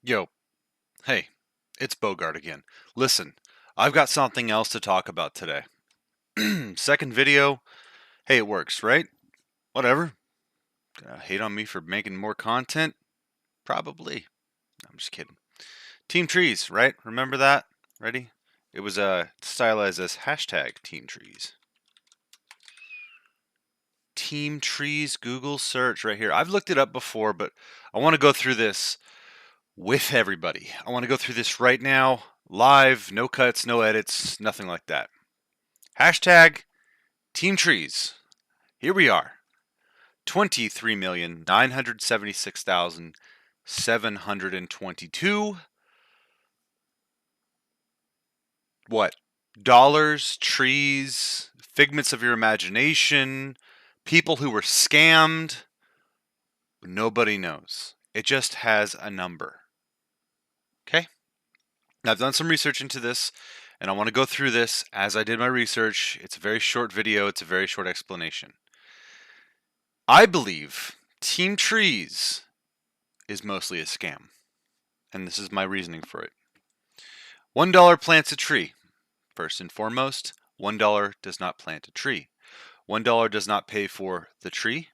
Yo, hey, it's Bogart again. Listen, I've got something else to talk about today. Second video, hey, it works, right? Whatever. Hate on me for making more content? Probably. I'm just kidding. Team Trees, right? Remember that? Ready? It was stylized as hashtag Team Trees. Team Trees Google search right here. I've looked it up before, but I want to go through this with everybody. I want to go through this right now, live, no cuts, no edits, nothing like that. Hashtag Team Trees. Here we are. 23,976,722 what? Dollars, trees, figments of your imagination, people who were scammed. Nobody knows. It just has a number. Okay? Now, I've done some research into this, and I want to go through this as I did my research. It's a very short video, it's a very short explanation. I believe Team Trees is mostly a scam, and this is my reasoning for it. $1 plants a tree. First and foremost, $1 does not plant a tree. $1 does not pay for the tree.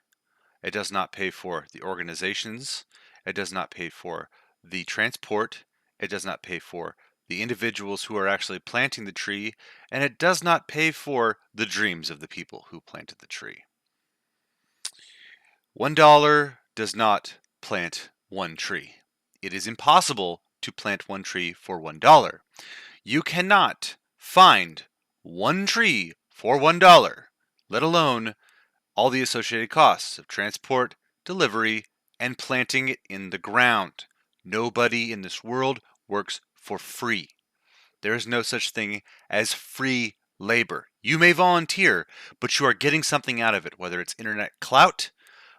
It does not pay for the organizations. It does not pay for the transport. It does not pay for the individuals who are actually planting the tree. And it does not pay for the dreams of the people who planted the tree. $1 does not plant one tree. It is impossible to plant one tree for $1. You cannot find one tree for $1, let alone all the associated costs of transport, delivery, and planting it in the ground. Nobody in this world works for free. There is no such thing as free labor. You may volunteer, but you are getting something out of it, whether it's internet clout,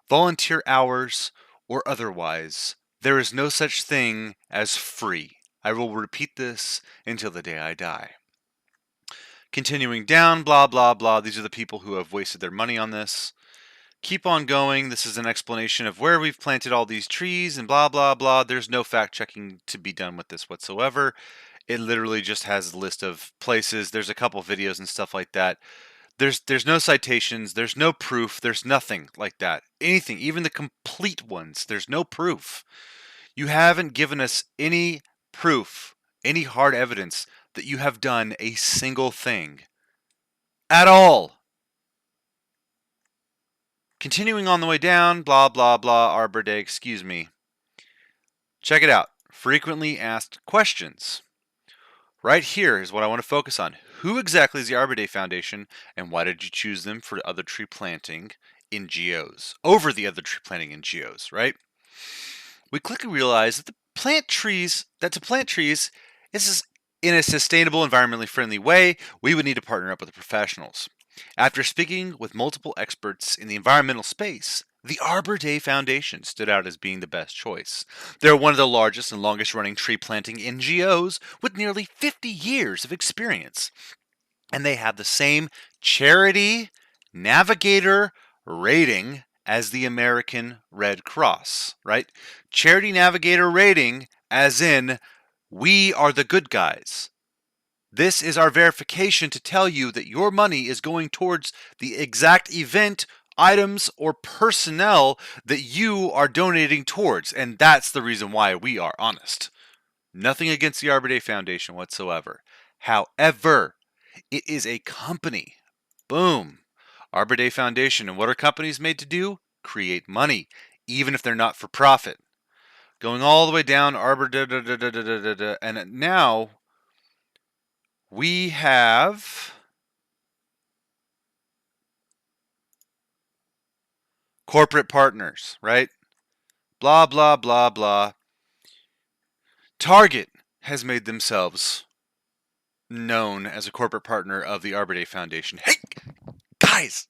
volunteer hours, or otherwise. There is no such thing as free. I will repeat this until the day I die. Continuing down, blah, blah, blah. These are the people who have wasted their money on this. Keep on going. This is an explanation of where we've planted all these trees and blah, blah, blah. There's no fact checking to be done with this whatsoever. It literally just has a list of places. There's a couple videos and stuff like that. There's no citations, there's no proof, there's nothing like that. Anything, even the complete ones, there's no proof. You haven't given us any proof, any hard evidence that you have done a single thing at all. Continuing on the way down, blah, blah, blah, Arbor Day, excuse me. Check it out. Frequently asked questions. Right here is what I want to focus on. Who exactly is the Arbor Day Foundation, and why did you choose them for other tree planting NGOs over the other tree planting NGOs, right? We quickly realize that to plant trees is in a sustainable, environmentally friendly way, we would need to partner up with the professionals. After speaking with multiple experts in the environmental space, the Arbor Day Foundation stood out as being the best choice. They're one of the largest and longest running tree planting NGOs with nearly 50 years of experience. And they have the same charity navigator rating as the American Red Cross, right? Charity navigator rating, as in, we are the good guys. This is our verification to tell you that your money is going towards the exact event, items, or personnel that you are donating towards. And that's the reason why we are honest. Nothing against the Arbor Day Foundation whatsoever. However, it is a company. Boom. Arbor Day Foundation. And what are companies made to do? Create money, even if they're not for profit. Going all the way down, Arbor da, da, da, da, da, da, da, and now we have corporate partners, right? Blah, blah, blah, blah. Target has made themselves known as a corporate partner of the Arbor Day Foundation. Hey, guys,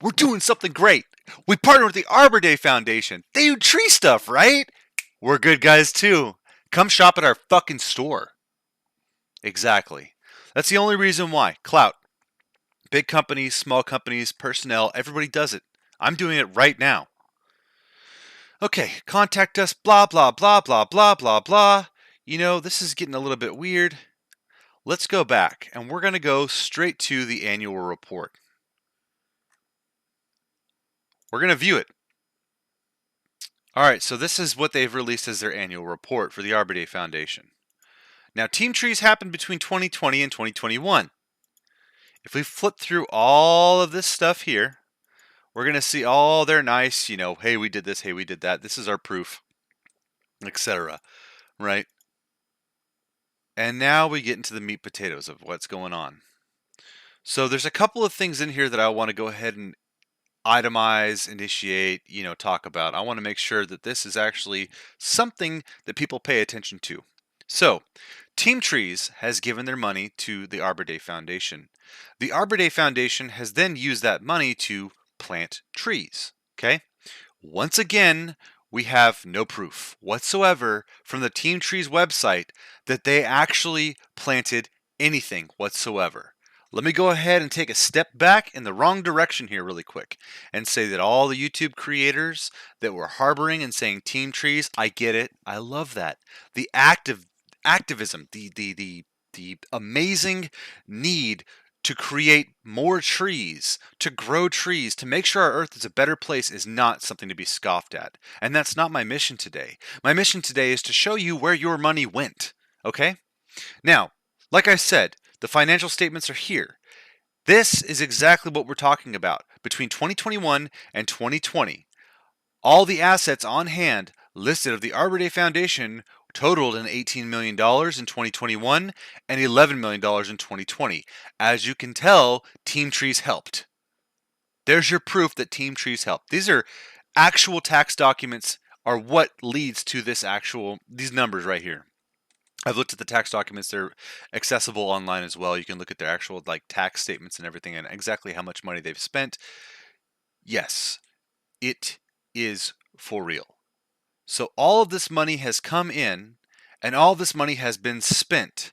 we're doing something great. We partner with the Arbor Day Foundation. They do tree stuff, right? We're good guys too. Come shop at our fucking store. Exactly. That's the only reason why. Clout. Big companies, small companies, personnel, everybody does it. I'm doing it right now. Okay, contact us, blah, blah, blah, blah, blah, blah, blah. You know, this is getting a little bit weird. Let's go back, and we're going to go straight to the annual report. We're going to view it. All right, so this is what they've released as their annual report for the Arbor Day Foundation. Now, Team Trees happened between 2020 and 2021. If we flip through all of this stuff here, we're going to see all their nice, hey, we did this, hey, we did that. This is our proof, etc. Right? And now we get into the meat potatoes of what's going on. So there's a couple of things in here that I want to go ahead and itemize, initiate, talk about. I want to make sure that this is actually something that people pay attention to. So, Team Trees has given their money to the Arbor Day Foundation. The Arbor Day Foundation has then used that money to plant trees. Okay? Once again, we have no proof whatsoever from the Team Trees website that they actually planted anything whatsoever. Let me go ahead and take a step back in the wrong direction here really quick and say that all the YouTube creators that were harboring and saying Team Trees, I get it. I love that. The activism, the amazing need to create more trees, to grow trees, to make sure our earth is a better place is not something to be scoffed at. And that's not my mission today. My mission today is to show you where your money went. Okay? Now, like I said, the financial statements are here. This is exactly what we're talking about. Between 2021 and 2020, all the assets on hand listed of the Arbor Day Foundation totaled in $18 million in 2021 and $11 million in 2020. As you can tell, Team Trees helped. There's your proof that Team Trees helped. These are actual tax documents are what leads to these numbers right here. I've looked at the tax documents. They're accessible online as well. You can look at their actual tax statements and everything and exactly how much money they've spent. Yes, it is for real. So all of this money has come in and all this money has been spent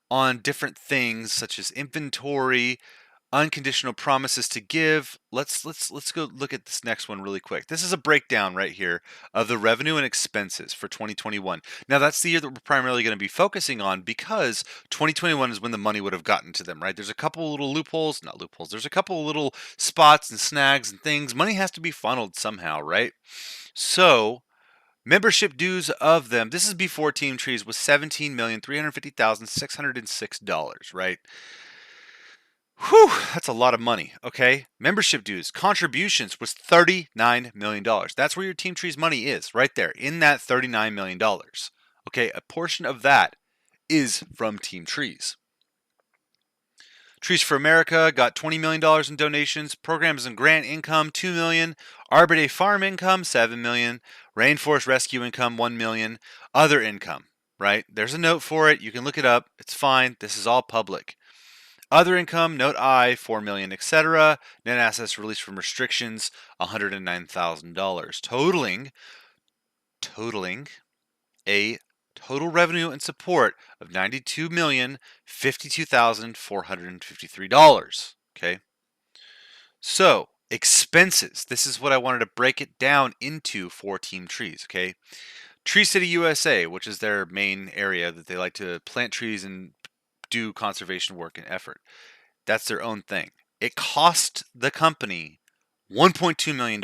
on different things such as inventory, unconditional promises to give. Let's go look at this next one really quick. This is a breakdown right here of the revenue and expenses for 2021. Now that's the year that we're primarily going to be focusing on because 2021 is when the money would have gotten to them, right? There's a couple little loopholes, not loopholes. There's a couple little spots and snags and things. Money has to be funneled somehow, right? So membership dues of them, this is before Team Trees, was $17,350,606, right? Whew, that's a lot of money, okay? Membership dues, contributions was $39 million. That's where your Team Trees money is, right there, in that $39 million. Okay, a portion of that is from Team Trees. Trees for America got $20 million in donations, programs and grant income, $2 million, Arbor Day Farm income, $7 million, Rainforest Rescue income, $1 million, other income, right? There's a note for it. You can look it up. It's fine. This is all public. Other income, note I, $4 million, etc. Net assets released from restrictions, $109,000, totaling a total revenue and support of $92,052,453. Okay. So expenses. This is what I wanted to break it down into for Team Trees. Okay. Tree City USA, which is their main area that they like to plant trees and do conservation work and effort. That's their own thing. It cost the company $1.2 million.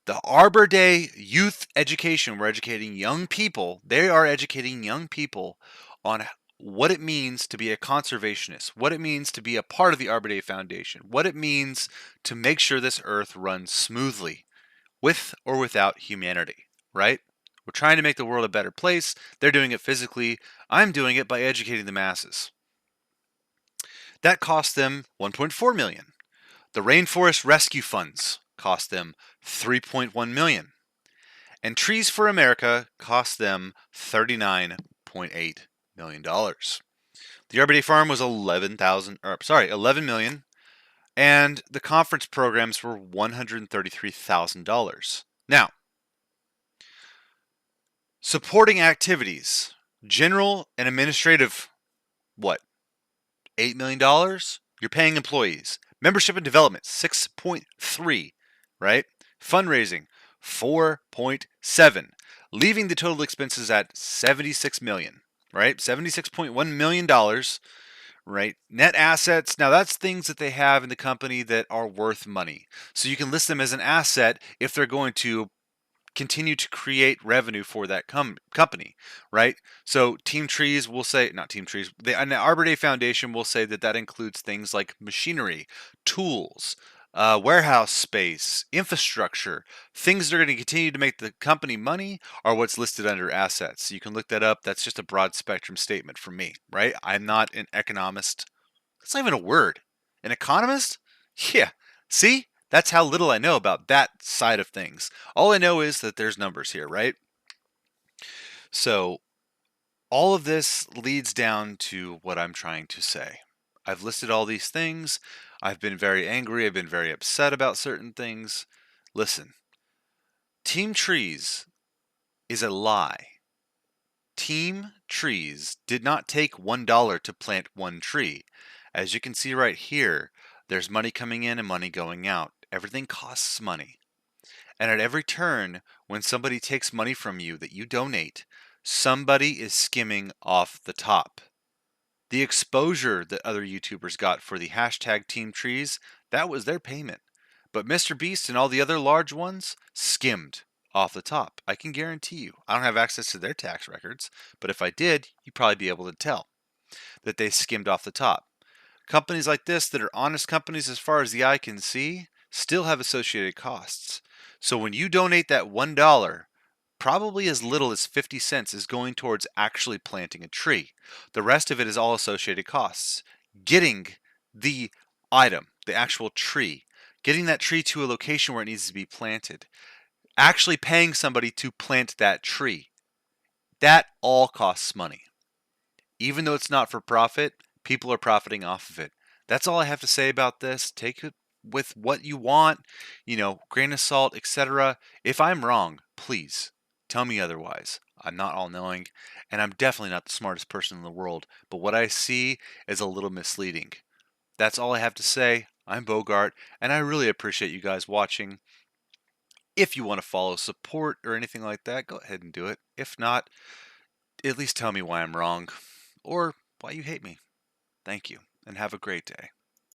The Arbor Day Youth Education, we're educating young people. They are educating young people on what it means to be a conservationist, what it means to be a part of the Arbor Day Foundation, what it means to make sure this earth runs smoothly, with or without humanity, right? We're trying to make the world a better place. They're doing it physically. I'm doing it by educating the masses. That cost them $1.4 million. The Rainforest Rescue Funds cost them $3.1 million. And Trees for America cost them $39.8 million. The Arbor Day Farm was $11 million, and the conference programs were $133,000. Now, supporting activities, general and administrative, what? $8 million? You're paying employees. Membership and development, 6.3, right? Fundraising, 4.7, leaving the total expenses at 76 million, right? $76.1 million, right? Net assets, now that's things that they have in the company that are worth money. So you can list them as an asset if they're going to continue to create revenue for that company, right? So Team Trees will say, not Team Trees, and the Arbor Day Foundation will say that that includes things like machinery, tools, warehouse space, infrastructure, things that are going to continue to make the company money are what's listed under assets. You can look that up. That's just a broad spectrum statement from me, right? I'm not an economist. That's not even a word. An economist? Yeah. See? That's how little I know about that side of things. All I know is that there's numbers here, right? So, all of this leads down to what I'm trying to say. I've listed all these things. I've been very angry. I've been very upset about certain things. Listen, Team Trees is a lie. Team Trees did not take $1 to plant one tree. As you can see right here, there's money coming in and money going out. Everything costs money. And at every turn, when somebody takes money from you that you donate, somebody is skimming off the top. The exposure that other YouTubers got for the hashtag Team Trees, that was their payment. But Mr. Beast and all the other large ones skimmed off the top. I can guarantee you. I don't have access to their tax records, but if I did, you'd probably be able to tell that they skimmed off the top. Companies like this that are honest companies as far as the eye can see still have associated costs. So when you donate that $1, probably as little as 50 cents is going towards actually planting a tree. The rest of it is all associated costs. Getting the item, the actual tree, getting that tree to a location where it needs to be planted, actually paying somebody to plant that tree, that all costs money. Even though it's not for profit, people are profiting off of it. That's all I have to say about this. Take it with what you want, grain of salt, etc. If I'm wrong, please tell me otherwise. I'm not all knowing, and I'm definitely not the smartest person in the world, but what I see is a little misleading. That's all I have to say. I'm Bogart, and I really appreciate you guys watching. If you want to follow, support, or anything like that, go ahead and do it. If not, at least tell me why I'm wrong or why you hate me. Thank you, and have a great day.